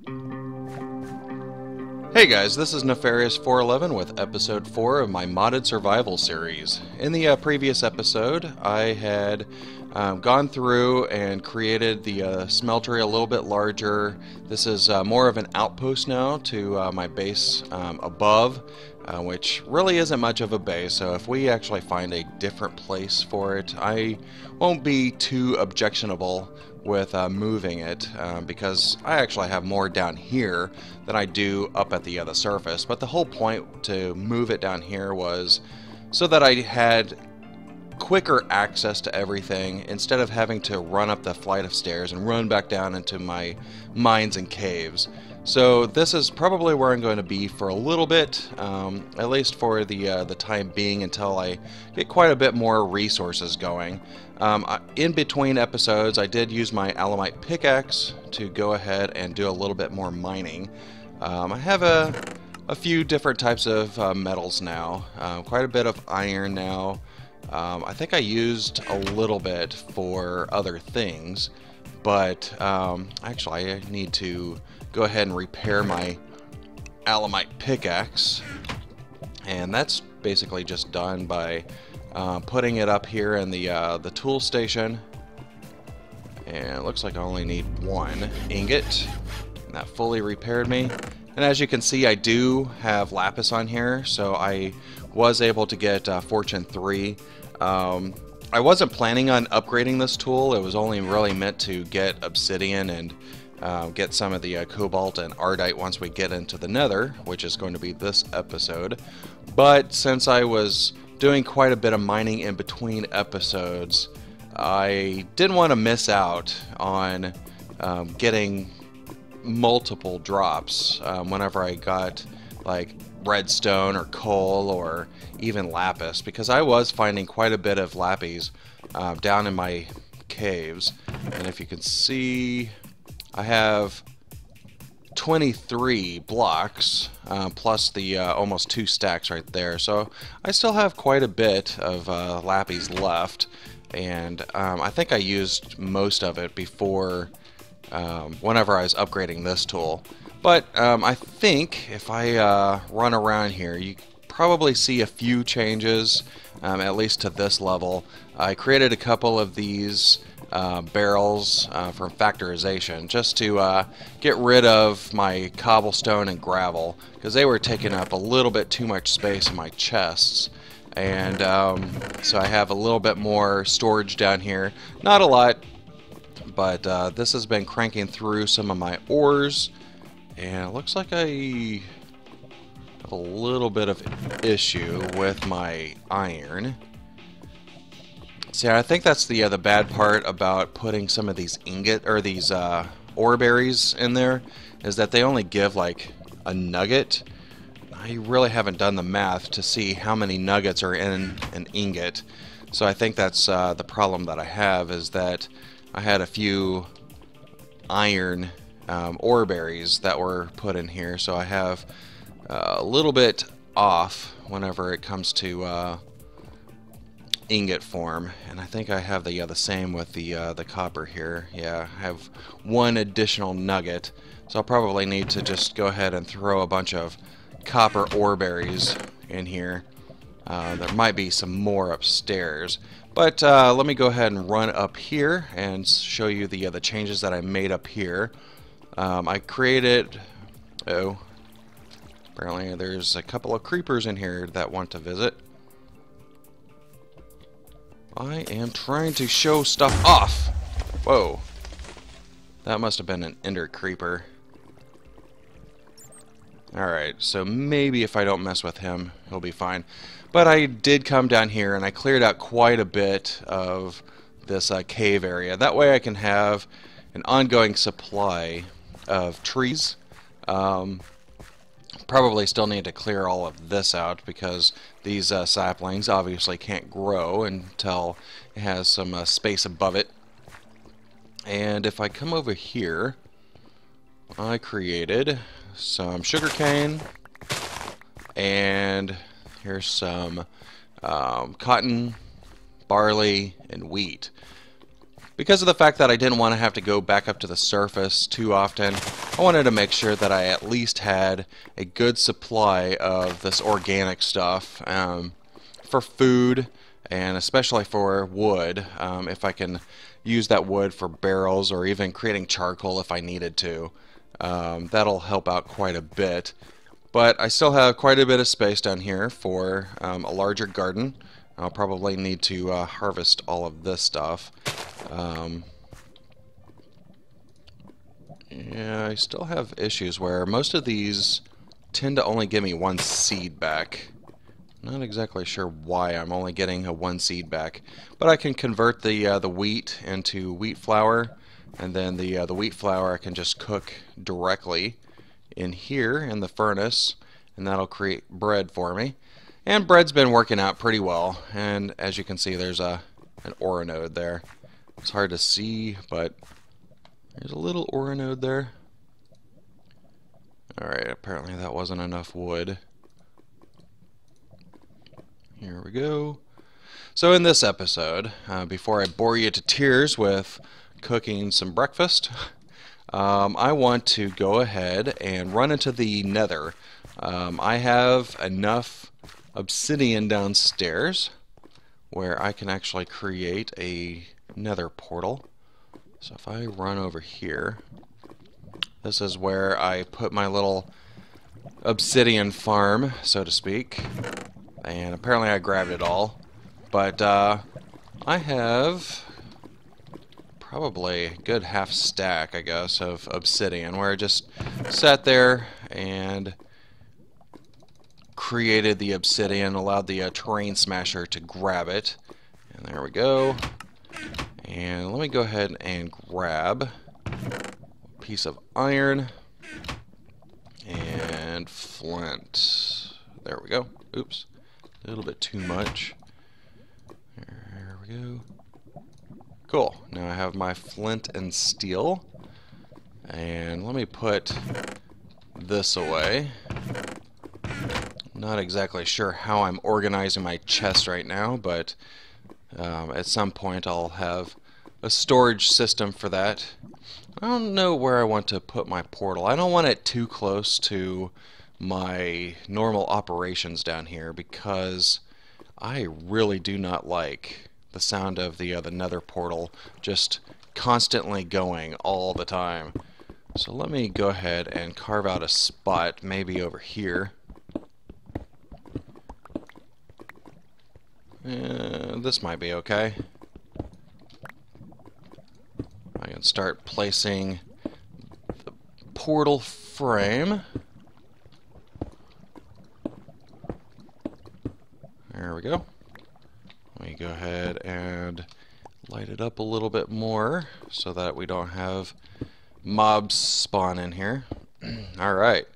Hey guys, this is Nefarious411 with episode 4 of my modded survival series. In the previous episode, I had gone through and created the smeltery a little bit larger. This is more of an outpost now to my base above, which really isn't much of a base, so if we actually find a different place for it, I won't be too objectionable with moving it, because I actually have more down here than I do up at the surface. But the whole point to move it down here was so that I had quicker access to everything instead of having to run up the flight of stairs and run back down into my mines and caves. So this is probably where I'm going to be for a little bit, at least for the time being, until I get quite a bit more resources going. In between episodes, I did use my Alamite pickaxe to go ahead and do a little bit more mining. I have a few different types of metals now, quite a bit of iron now. I think I used a little bit for other things, but actually I need to go ahead and repair my Alamite pickaxe, and that's basically just done by putting it up here in the tool station. And it looks like I only need one ingot, and that fully repaired me. And as you can see, I do have lapis on here, so I was able to get Fortune 3. I wasn't planning on upgrading this tool. It was only really meant to get obsidian and get some of the cobalt and ardite once we get into the Nether, which is going to be this episode. But since I was doing quite a bit of mining in between episodes, I didn't want to miss out on getting multiple drops whenever I got like redstone or coal or even lapis, because I was finding quite a bit of lapis down in my caves. And if you can see, I have 23 blocks plus the almost 2 stacks right there, so I still have quite a bit of lapis left, and I think I used most of it before whenever I was upgrading this tool. But I think if I run around here, you probably see a few changes, at least to this level. I created a couple of these barrels from factorization just to get rid of my cobblestone and gravel, because they were taking up a little bit too much space in my chests. And so I have a little bit more storage down here. Not a lot, but this has been cranking through some of my ores, and it looks like I have a little bit of issue with my iron. See, I think that's the bad part about putting some of these these ore berries in there, is that they only give like a nugget. I really haven't done the math to see how many nuggets are in an ingot, so I think that's the problem that I have, is that I had a few iron ore berries that were put in here, so I have a little bit off whenever it comes to ingot form. And I think I have the same with the copper here. Yeah, I have one additional nugget, so I'll probably need to just go ahead and throw a bunch of copper ore berries in here. There might be some more upstairs, but let me go ahead and run up here and show you the changes that I made up here. I created, apparently there's a couple of creepers in here that want to visit. I am trying to show stuff off. Whoa. That must have been an ender creeper. Alright, so maybe if I don't mess with him, he'll be fine. But I did come down here and I cleared out quite a bit of this cave area. That way I can have an ongoing supply of trees. Probably still need to clear all of this out, because these saplings obviously can't grow until it has some space above it. And if I come over here, I created some sugarcane, and here's some cotton, barley, and wheat. Because of the fact that I didn't want to have to go back up to the surface too often, I wanted to make sure that I at least had a good supply of this organic stuff for food and especially for wood, if I can use that wood for barrels or even creating charcoal if I needed to. That'll help out quite a bit. But I still have quite a bit of space down here for a larger garden. I'll probably need to harvest all of this stuff. Yeah, I still have issues where most of these tend to only give me one seed back. Not exactly sure why I'm only getting a one seed back, but I can convert the wheat into wheat flour, and then the wheat flour I can just cook directly in here in the furnace, and that'll create bread for me. And bread's been working out pretty well, and as you can see there's an ore node there. It's hard to see, but there's a little ore node there. Alright, apparently that wasn't enough wood. Here we go. So in this episode, before I bore you to tears with cooking some breakfast, I want to go ahead and run into the Nether. I have enough obsidian downstairs where I can actually create a Nether portal. So if I run over here, this is where I put my little obsidian farm, so to speak. And apparently I grabbed it all. But I have probably a good half stack, I guess, of obsidian, where I just sat there and created the obsidian, allowed the terrain smasher to grab it. And there we go. And let me go ahead and grab a piece of iron and flint. There we go. Oops. A little bit too much. There we go. Cool. Now I have my flint and steel. And let me put this away. Not exactly sure how I'm organizing my chest right now, but at some point I'll have a storage system for that. I don't know where I want to put my portal. I don't want it too close to my normal operations down here because I really do not like the sound of the Nether portal just constantly going all the time. So let me go ahead and carve out a spot, maybe over here. This might be okay. I can start placing the portal frame. There we go. Let me go ahead and light it up a little bit more so that we don't have mobs spawn in here. Alright.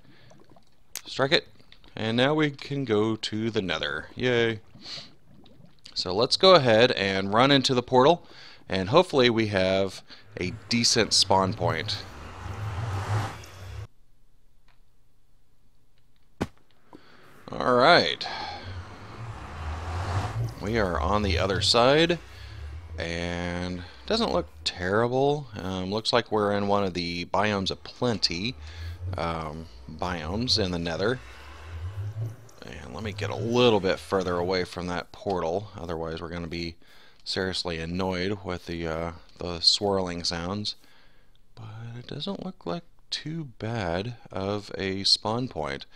Strike it. And now we can go to the Nether. Yay. So let's go ahead and run into the portal, and hopefully we have a decent spawn point. Alright. We are on the other side, and it doesn't look terrible. Looks like we're in one of the biomes of plenty biomes in the Nether. And let me get a little bit further away from that portal, otherwise we're going to be seriously annoyed with the swirling sounds. But it doesn't look like too bad of a spawn point.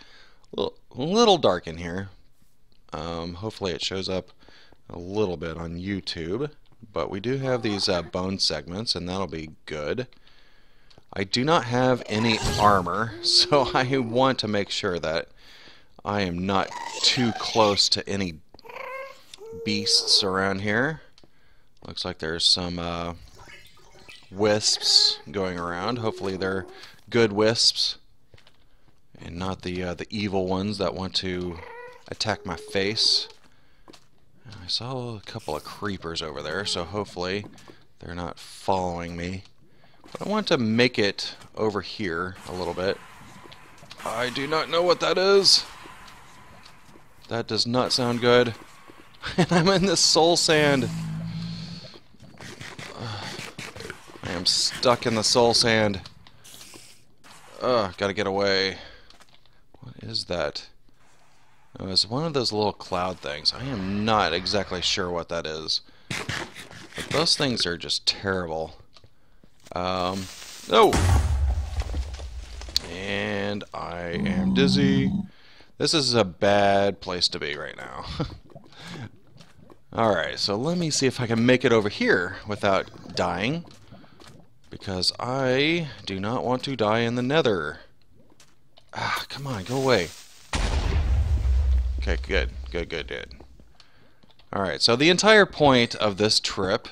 A little dark in here. Hopefully it shows up a little bit on YouTube. But we do have these bone segments, and that'll be good. I do not have any armor, so I want to make sure that I am not too close to any beasts around here. Looks like there's some wisps going around. Hopefully they're good wisps and not the evil ones that want to attack my face. I saw a couple of creepers over there, so hopefully they're not following me. But I want to make it over here a little bit. I do not know what that is. That does not sound good. And I'm in this soul sand. I am stuck in the soul sand. Ugh, gotta get away. What is that? Oh, it's one of those little cloud things. I am not exactly sure what that is. But those things are just terrible. Oh! And I am dizzy. This is a bad place to be right now. Alright, so let me see if I can make it over here without dying. Because I do not want to die in the Nether. Ah, come on, go away. Okay, good. Alright, so the entire point of this trip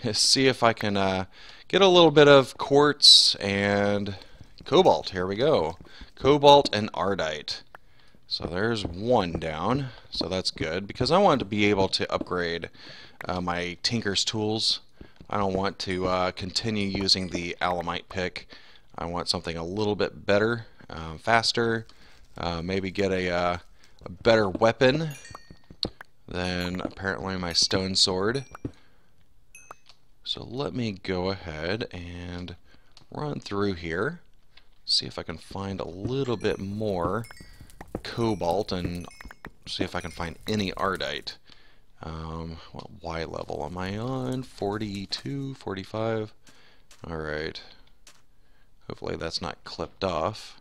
is see if I can get a little bit of quartz and cobalt. Here we go. Cobalt and ardite. So there's one down, so that's good, because I want to be able to upgrade my tinker's tools. I don't want to continue using the alamite pick. I want something a little bit better, faster, maybe get a better weapon than apparently my stone sword. So let me go ahead and run through here, see if I can find a little bit more cobalt and see if I can find any ardite. What Y level am I on? 42, 45. Alright. Hopefully that's not clipped off.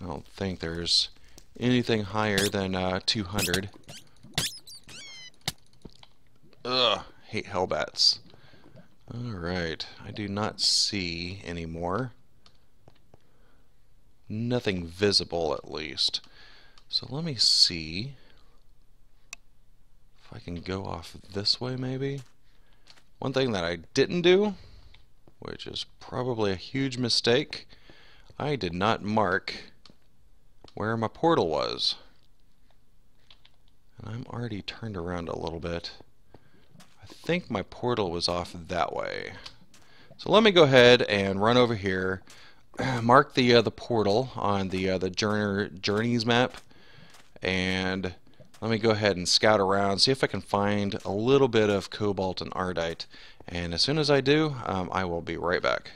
I don't think there's anything higher than 200. Ugh, hate hellbats. Alright, I do not see any more. Nothing visible at least. So let me see if I can go off this way maybe. One thing that I didn't do, which is probably a huge mistake, I did not mark where my portal was. And I'm already turned around a little bit. I think my portal was off that way. So let me go ahead and run over here, mark the portal on the Journeys map, and let me go ahead and scout around, see if I can find a little bit of cobalt and ardite. And as soon as I do, I will be right back.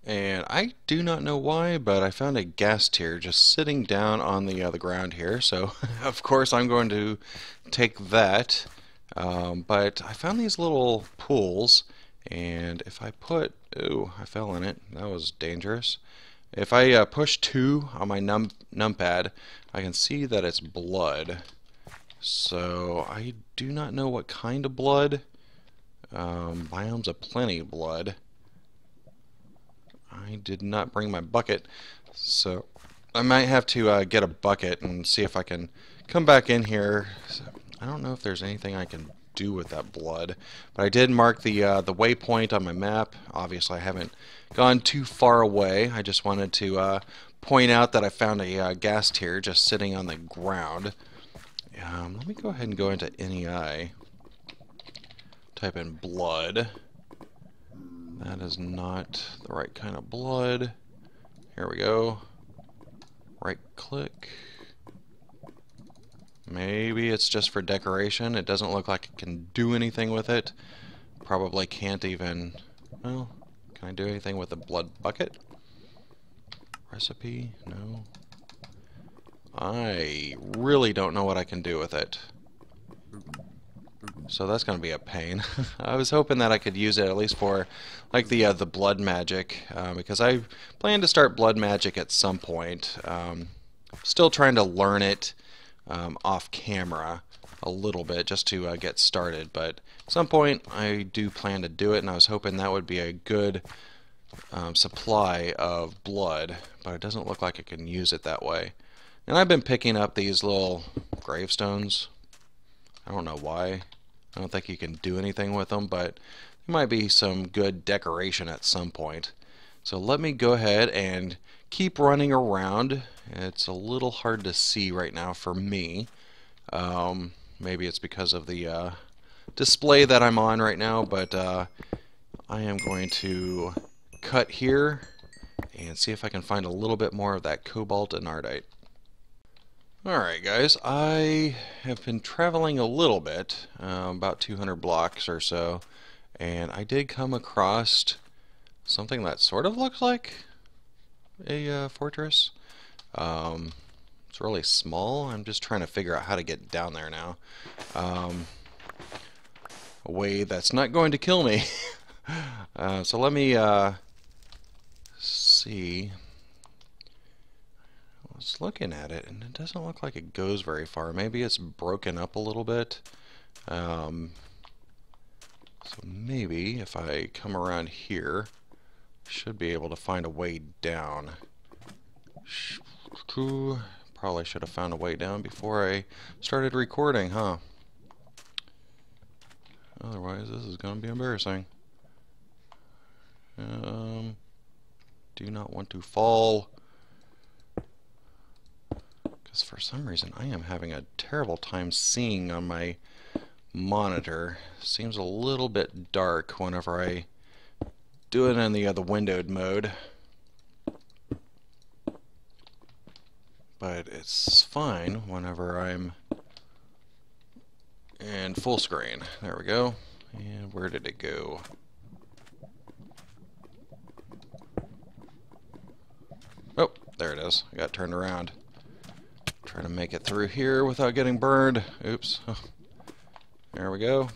And I do not know why, but I found a gas tier just sitting down on the ground here. So of course I'm going to take that. But I found these little pools, and if I put... Ooh, I fell in it. That was dangerous. If I push 2 on my numpad, I can see that it's blood. So I do not know what kind of blood. Biomes of plenty blood. I did not bring my bucket, so I might have to get a bucket and see if I can come back in here. I don't know if there's anything I can do with that blood, but I did mark the waypoint on my map. Obviously I haven't gone too far away. I just wanted to point out that I found a gas tier just sitting on the ground. Let me go ahead and go into NEI, type in blood. That is not the right kind of blood. Here we go. Right click. Maybe it's just for decoration. It doesn't look like I can do anything with it. Probably can't even... Well, can I do anything with a blood bucket? Recipe? No. I really don't know what I can do with it. So that's going to be a pain. I was hoping that I could use it at least for like the blood magic, because I plan to start blood magic at some point. Still trying to learn it off camera a little bit just to get started, but at some point I do plan to do it, and I was hoping that would be a good supply of blood, but it doesn't look like I can use it that way. And I've been picking up these little gravestones. I don't know why. I don't think you can do anything with them, but there might be some good decoration at some point. So let me go ahead and keep running around. It's a little hard to see right now for me. Maybe it's because of the display that I'm on right now, but I am going to cut here and see if I can find a little bit more of that cobalt and ardite. Alright guys, I have been traveling a little bit, about 200 blocks or so, and I did come across something that sort of looks like a fortress. It's really small. I'm just trying to figure out how to get down there now. A way that's not going to kill me. So let me see. I was looking at it, and it doesn't look like it goes very far. Maybe it's broken up a little bit. So maybe if I come around here, I should be able to find a way down. Probably should have found a way down before I started recording, huh? Otherwise, this is going to be embarrassing. Do not want to fall. Because for some reason, I am having a terrible time seeing on my monitor. Seems a little bit dark whenever I do it in the windowed mode. But it's fine whenever I'm in full screen. There we go. And where did it go? Oh, there it is. I got turned around. Try to make it through here without getting burned. Oops. There we go.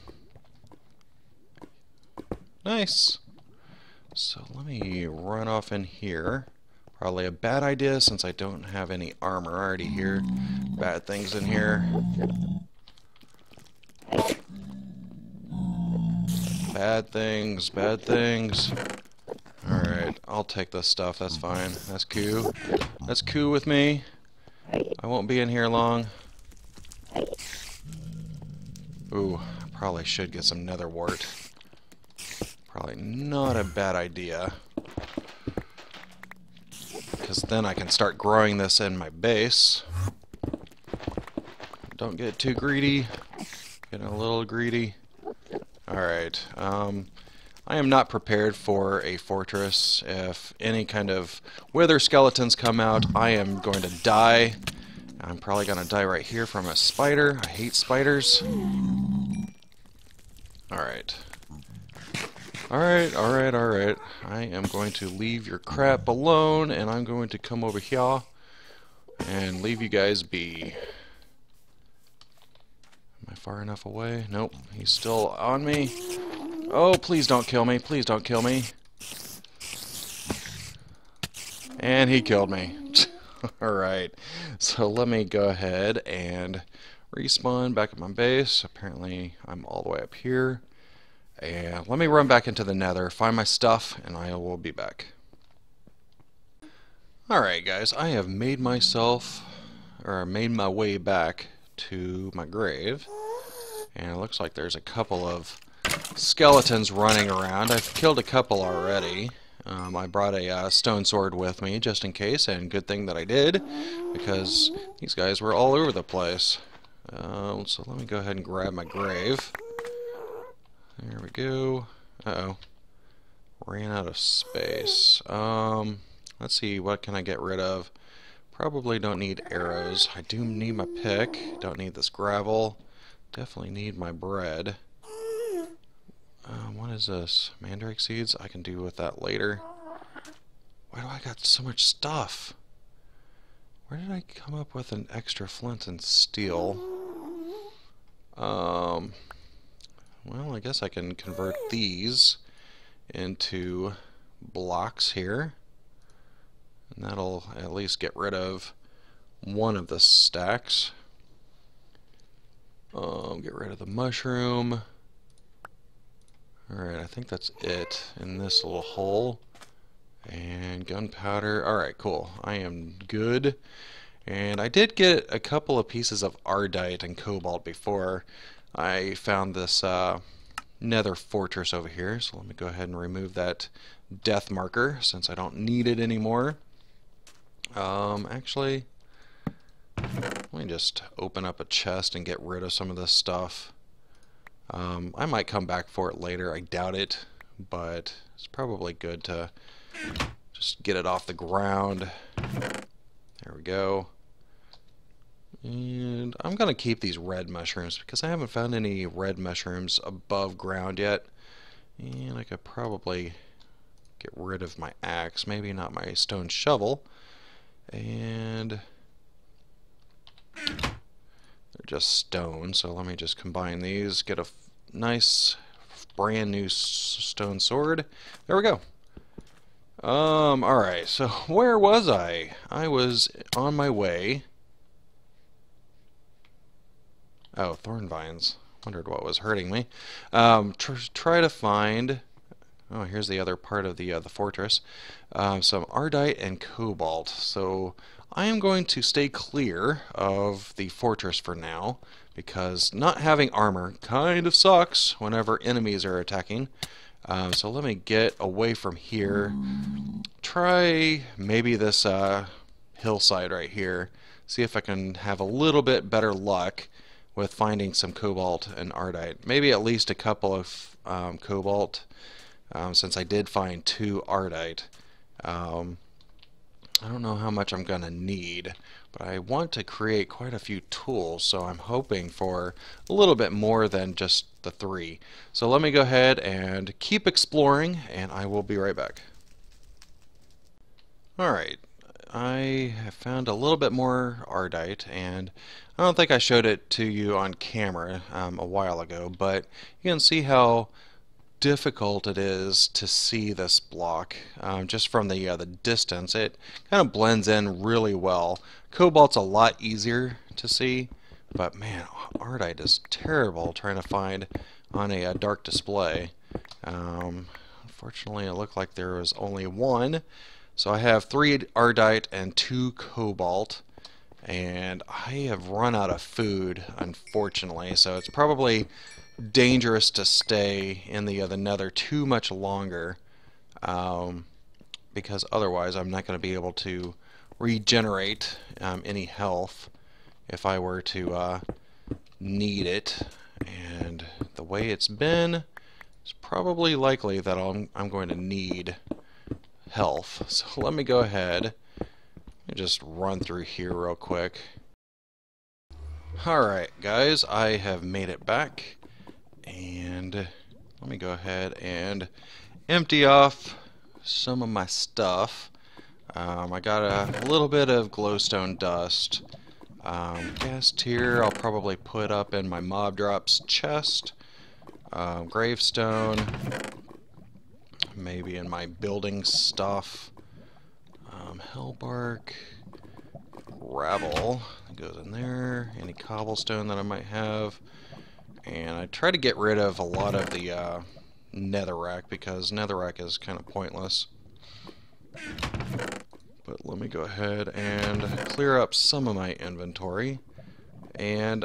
Nice. So let me run off in here. Probably a bad idea since I don't have any armor. I already hear bad things in here. Bad things, bad things. Alright, I'll take this stuff, that's fine. That's cool. That's cool with me. I won't be in here long. Ooh, I probably should get some nether wart. Probably not a bad idea. Because then I can start growing this in my base. Don't get too greedy. Getting a little greedy. Alright, I am not prepared for a fortress. If any kind of wither skeletons come out, I am going to die. I'm probably going to die right here from a spider. I hate spiders. Alright. Alright, alright, alright. I am going to leave your crap alone, and I'm going to come over here and leave you guys be. Am I far enough away? Nope, he's still on me. Oh, please don't kill me. Please don't kill me. And he killed me. Alright, so let me go ahead and respawn back at my base. Apparently, I'm all the way up here. And let me run back into the nether, find my stuff, and I will be back. Alright guys, I have made my way back to my grave. And it looks like there's a couple of skeletons running around. I've killed a couple already. I brought a stone sword with me just in case, and good thing that I did, because these guys were all over the place. So let me go ahead and grab my grave. There we go. Uh-oh. Ran out of space. Let's see, what can I get rid of? Probably don't need arrows. I do need my pick. Don't need this gravel. Definitely need my bread. What is this? Mandrake seeds? I can do with that later. Why do I got so much stuff? Where did I come up with an extra flint and steel? Well, I guess I can convert these into blocks here. And that'll at least get rid of one of the stacks. Get rid of the mushroom. Alright, I think that's it in this little hole. And gunpowder. Alright, cool. I am good. And I did get a couple of pieces of ardite and cobalt before I found this nether fortress over here. So let me go ahead and remove that death marker since I don't need it anymore. Actually, let me just open up a chest and get rid of some of this stuff. I might come back for it later. I doubt it, but it's probably good to just get it off the ground. There we go. And I'm going to keep these red mushrooms because I haven't found any red mushrooms above ground yet. And I could probably get rid of my axe, maybe not my stone shovel. And they're just stone, so let me just combine these, get a nice brand new stone sword. There we go. Alright, so where was I? I was on my way. Oh, thorn vines. Wondered what was hurting me. Try to find... Oh, here's the other part of the fortress. Some Ardite and Cobalt. So I am going to stay clear of the fortress for now, because not having armor kind of sucks whenever enemies are attacking. So let me get away from here. Try maybe this hillside right here. See if I can have a little bit better luck with finding some Cobalt and Ardite. Maybe at least a couple of Cobalt, since I did find 2 Ardite. I don't know how much I'm going to need, but I want to create quite a few tools, so I'm hoping for a little bit more than just the 3. So let me go ahead and keep exploring, and I will be right back. Alright, I have found a little bit more Ardite, and I don't think I showed it to you on camera a while ago, but you can see how difficult it is to see this block just from the distance. It kind of blends in really well. Cobalt's a lot easier to see, but man, Ardite is terrible trying to find on a dark display. Unfortunately, it looked like there was only 1. So I have 3 Ardite and 2 Cobalt, and I have run out of food, unfortunately, so it's probably dangerous to stay in the Nether too much longer, because otherwise I'm not going to be able to regenerate any health if I were to need it. And the way it's been, it's probably likely that I'm going to need health. So let me go ahead and just run through here real quick. Alright guys, I have made it back, and let me go ahead and empty off some of my stuff. I got a little bit of glowstone dust. Ghast here I'll probably put up in my mob drops chest. Gravestone, maybe in my building stuff. Hellbark, gravel goes in there, any cobblestone that I might have, and I try to get rid of a lot of the netherrack, because netherrack is kind of pointless. But let me go ahead and clear up some of my inventory, and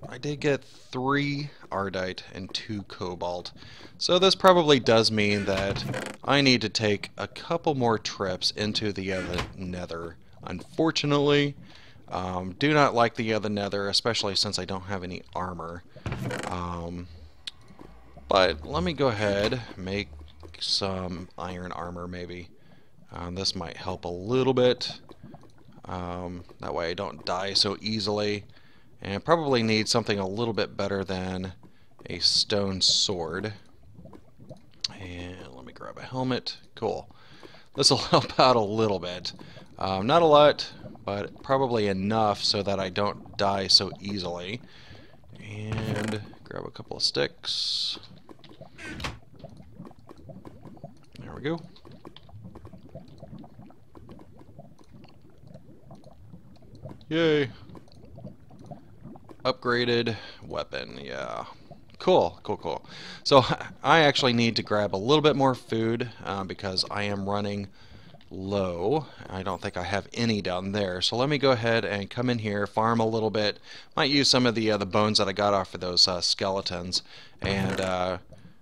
I did get 3 Ardite and 2 Cobalt. So this probably does mean that I need to take a couple more trips into the Nether. Unfortunately, do not like the Nether, especially since I don't have any armor. But let me go ahead, make some iron armor maybe. This might help a little bit. That way I don't die so easily. And I probably need something a little bit better than a stone sword. And let me grab a helmet. Cool. This will help out a little bit. Not a lot, but probably enough so that I don't die so easily. And grab a couple of sticks. There we go. Yay. Upgraded weapon, yeah. Cool, cool, cool. So I actually need to grab a little bit more food because I am running low. I don't think I have any down there. So let me go ahead and come in here, farm a little bit. Might use some of the bones that I got off of those skeletons, and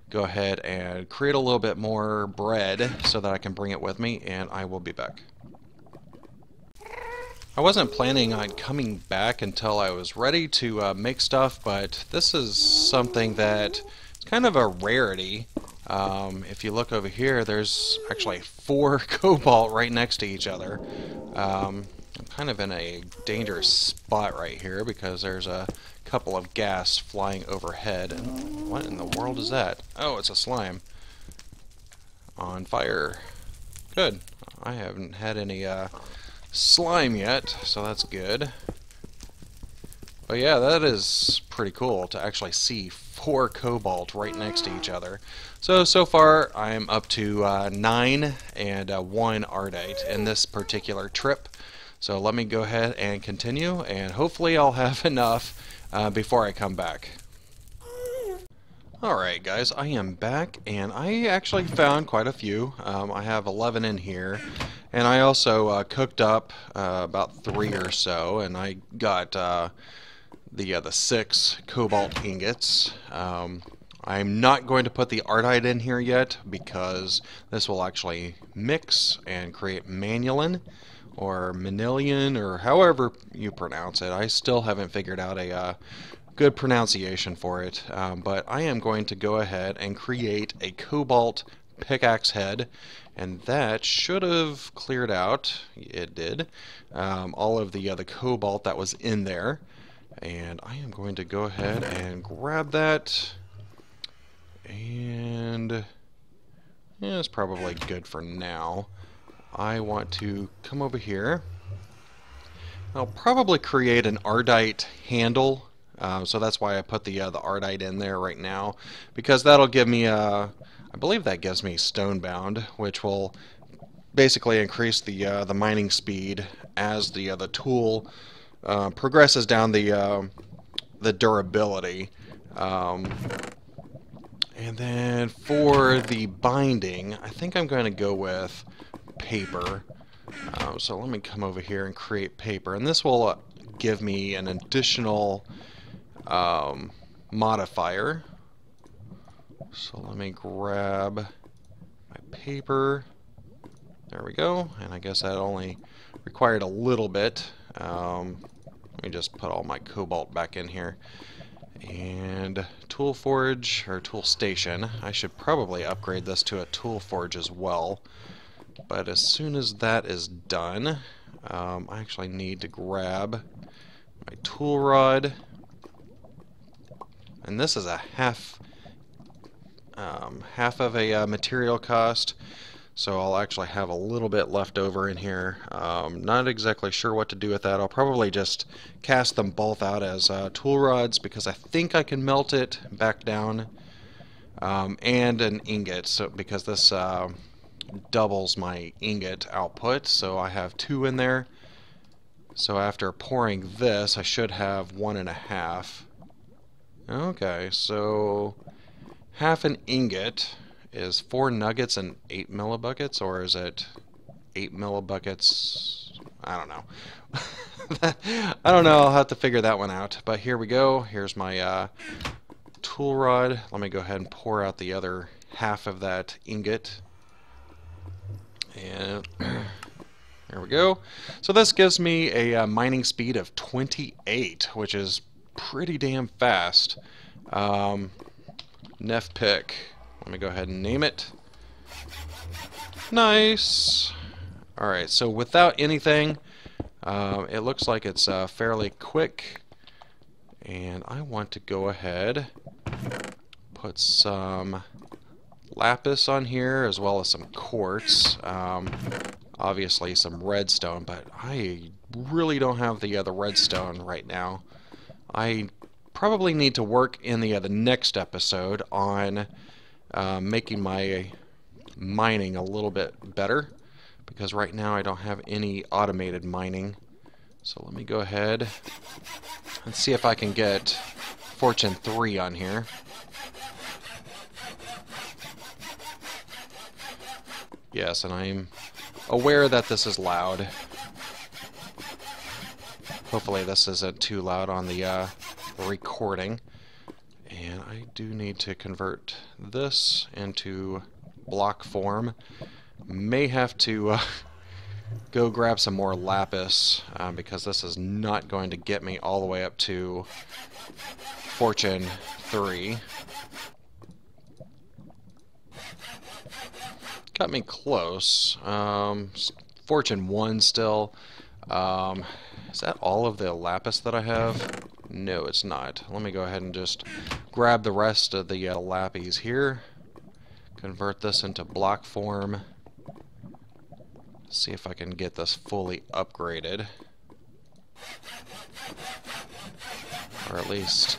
go ahead and create a little bit more bread so that I can bring it with me, and I will be back. I wasn't planning on coming back until I was ready to make stuff, but this is something that is kind of a rarity. If you look over here, there's actually 4 cobalt right next to each other. I'm kind of in a dangerous spot right here because there's a couple of gas flying overhead. And what in the world is that? Oh, it's a slime. on fire. Good. I haven't had any slime yet, so that's good. But yeah, that is pretty cool to actually see 4 cobalt right next to each other. So far I'm up to 9 and 1 ardite in this particular trip. So let me go ahead and continue, and hopefully I'll have enough before I come back. Alright guys, I am back, and I actually found quite a few. I have 11 in here, and I also cooked up about 3 or so, and I got the 6 cobalt ingots. I'm not going to put the ardite in here yet because this will actually mix and create manulin or manilian, or however you pronounce it. I still haven't figured out a good pronunciation for it, but I am going to go ahead and create a cobalt pickaxe head, and that should have cleared out. It did. All of the cobalt that was in there. And I am going to go ahead and grab that, and yeah, it's probably good for now. I want to come over here. I'll probably create an ardite handle, so that's why I put the ardite in there right now, because that'll give me I believe that gives me stonebound, which will basically increase the mining speed as the tool progresses down the durability. And then for the binding, I think I'm going to go with paper. So let me come over here and create paper, and this will give me an additional modifier. So let me grab my paper. There we go. And I guess that only required a little bit. Let me just put all my cobalt back in here. And tool forge, or tool station. I should probably upgrade this to a tool forge as well. But as soon as that is done, I actually need to grab my tool rod. And this is a half of a material cost. So I'll actually have a little bit left over in here. Not exactly sure what to do with that. I'll probably just cast them both out as tool rods, because I think I can melt it back down. And an ingot, so because this doubles my ingot output, so I have 2 in there. So after pouring this, I should have 1.5. Okay, so half an ingot is 4 nuggets and 8 millibuckets, or is it 8 millibuckets? I don't know. I don't know. I'll have to figure that one out. But here we go. Here's my tool rod. Let me go ahead and pour out the other half of that ingot. And there we go. So this gives me a mining speed of 28, which is pretty damn fast. Nef pick. Let me go ahead and name it. Nice. Alright, so without anything, it looks like it's fairly quick. And I want to go ahead, put some lapis on here, as well as some quartz. Obviously some redstone, but I really don't have the redstone right now. I probably need to work in the next episode on making my mining a little bit better, because right now I don't have any automated mining. So let me go ahead and see if I can get Fortune 3 on here. Yes, and I'm aware that this is loud. Hopefully this isn't too loud on the recording. And I do need to convert this into block form. May have to go grab some more lapis, because this is not going to get me all the way up to Fortune 3. Got me close. Fortune 1 still. Is that all of the lapis that I have? No, it's not. Let me go ahead and just grab the rest of the lapis here, convert this into block form. See if I can get this fully upgraded. Or at least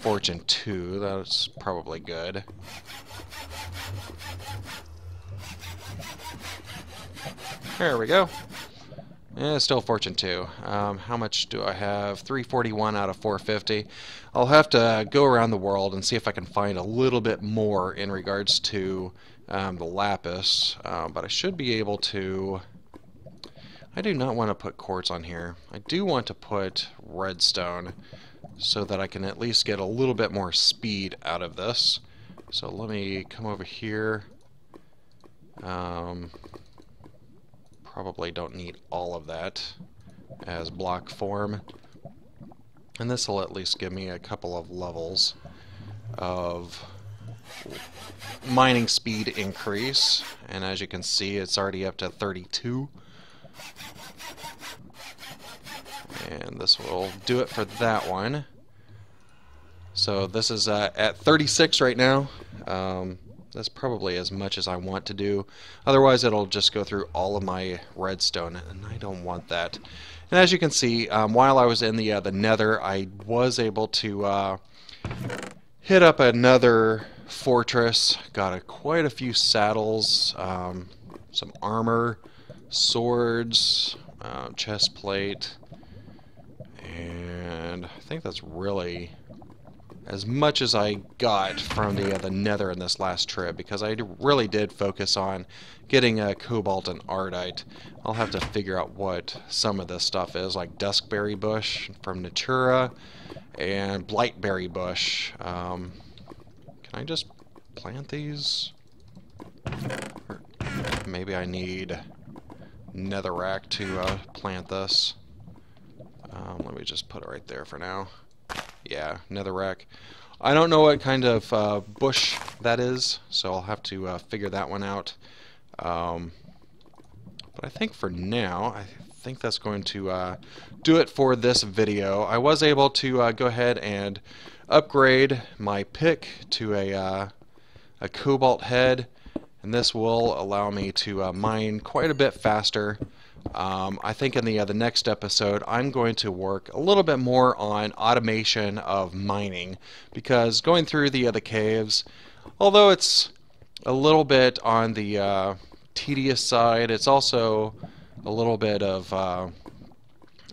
Fortune 2, that's probably good. There we go. Yeah, still Fortune 2. How much do I have? 341 out of 450. I'll have to go around the world and see if I can find a little bit more in regards to the lapis, but I should be able to... I do not want to put quartz on here. I do want to put redstone so that I can at least get a little bit more speed out of this. So let me come over here. Probably don't need all of that as block form. And this will at least give me a couple of levels of mining speed increase. And as you can see, it's already up to 32. And this will do it for that one. So this is at 36 right now. That's probably as much as I want to do. Otherwise, it'll just go through all of my redstone, and I don't want that. And as you can see, while I was in the Nether, I was able to hit up another fortress. Got quite a few saddles, some armor, swords, chest plate, and I think that's really as much as I got from the Nether in this last trip, because I really did focus on getting cobalt and ardite. I'll have to figure out what some of this stuff is, like duskberry bush from Natura and blightberry bush. Can I just plant these? Or maybe I need netherrack to plant this. Let me just put it right there for now. Yeah, netherrack. I don't know what kind of bush that is, so I'll have to figure that one out. But I think for now, I think that's going to do it for this video. I was able to go ahead and upgrade my pick to a cobalt head, and this will allow me to mine quite a bit faster. I think in the next episode I'm going to work a little bit more on automation of mining, because going through the caves, although it's a little bit on the tedious side, it's also a little bit of I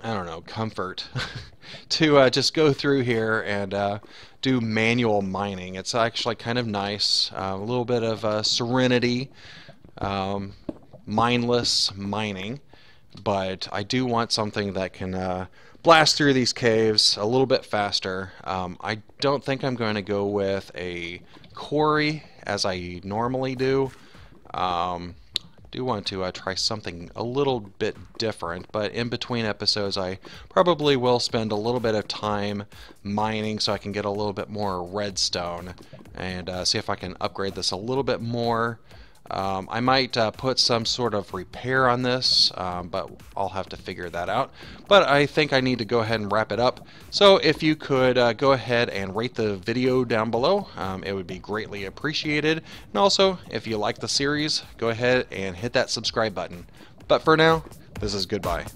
don't know, comfort to just go through here and do manual mining. It's actually kind of nice, a little bit of serenity, mindless mining. But I do want something that can blast through these caves a little bit faster. I don't think I'm going to go with a quarry as I normally do. I do want to try something a little bit different, but in between episodes I probably will spend a little bit of time mining so I can get a little bit more redstone and see if I can upgrade this a little bit more. I might put some sort of repair on this, but I'll have to figure that out. But I think I need to go ahead and wrap it up. So if you could go ahead and rate the video down below, it would be greatly appreciated. And also, if you like the series, go ahead and hit that subscribe button. But for now, this is goodbye.